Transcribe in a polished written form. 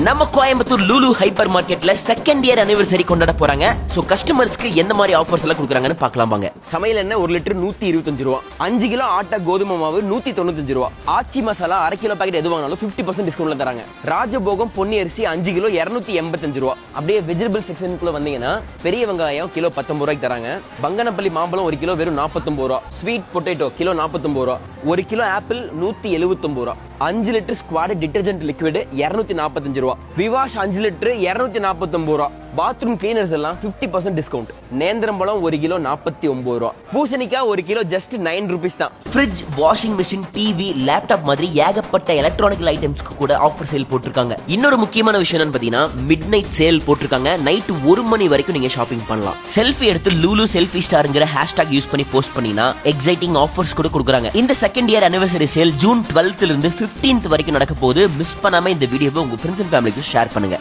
நம்ம கோயம்புத்தூர் லூலு ஹைப்பர் மார்க்கெட்ல second year anniversary கொண்டாட போறாங்க. சோ கஸ்டமர்ஸ்க்கு எந்த மாதிரி ஆஃபர்ஸ் எல்லாம் கொடுக்குறாங்கன்னு பார்க்கலாம் வாங்க. சமையல் எண்ணெய் 1 லிட்டர் 125 ரூபா, 5 கிலோ ஆட்டா கோதுமை மாவு 195 ரூபா, ஆச்சி மசாலா அரை கிலோ பாக்கெட் எது வாங்கினாலும் 50% டிஸ்கவுண்ட்ல தராங்க. ராஜபோகம் பொன்னி அரிசி 5 கிலோ 285 ரூபா. அப்படியே வெஜிடபிள் செக்ஷனுக்குள்ள வந்தீங்கன்னா பெரிய வெங்காயம் கிலோ 19 ரூபாய்க்கு தராங்க. பங்கனப்பள்ளி மாம்பழம் 1 கிலோ வெறும் 49 ரூபா, ஸ்வீட் பொட்டேட்டோ கிலோ 49 ரூபா, 1 கிலோ ஆப்பிள் 179 ரூபா, 5 லிட்டர் ஸ்குவாட் டிடர்ஜென்ட் லிக்விட் 245 ரூபா, விவாஷ் 5 லிட்டர் 249 ரூபா, பாத்ரூம் கிளீனர்ஸ் எல்லாம் 50% டிஸ்கவுண்ட். நேந்திரம்பழம் 1 கிலோ 49 ரூபா, பூசணிக்காய் 1 கிலோ ஜஸ்ட் 9 ரூபீஸ் தான். Fridge, washing machine, TV, laptop மாதிரி ஏகப்பட்ட எலக்ட்ரானிக்கல் ஐட்டம்ஸ்க்கு கூட ஆஃபர் சேல் போட்டிருக்காங்க. இன்னொரு முக்கியமான விஷயம் என்னன்னு பாத்தீங்கன்னா மிட் நைட் சேல் போட்டிருக்காங்க. நைட் 1 மணி வரைக்கும் நீங்க ஷாப்பிங் பண்ணலாம். செல்ஃபி எடுத்து லூலு செல்ஃபி ஸ்டார்ங்கிற ஹேஷ்டாக் யூஸ் பண்ணி போஸ்ட் பண்ணீங்கன்னா எக்ஸைட்டிங் ஆஃபர்ஸ் கூட கொடுக்குறாங்க. இந்த second year anniversary sale June 12th இருந்து 15th வரைக்கும் நடக்க போகுது. மிஸ் பண்ணாம இந்த வீடியோவை உங்க ஃப்ரெண்ட்ஸ் அண்ட் ஃபேமிலிக்கு ஷேர் பண்ணுங்க.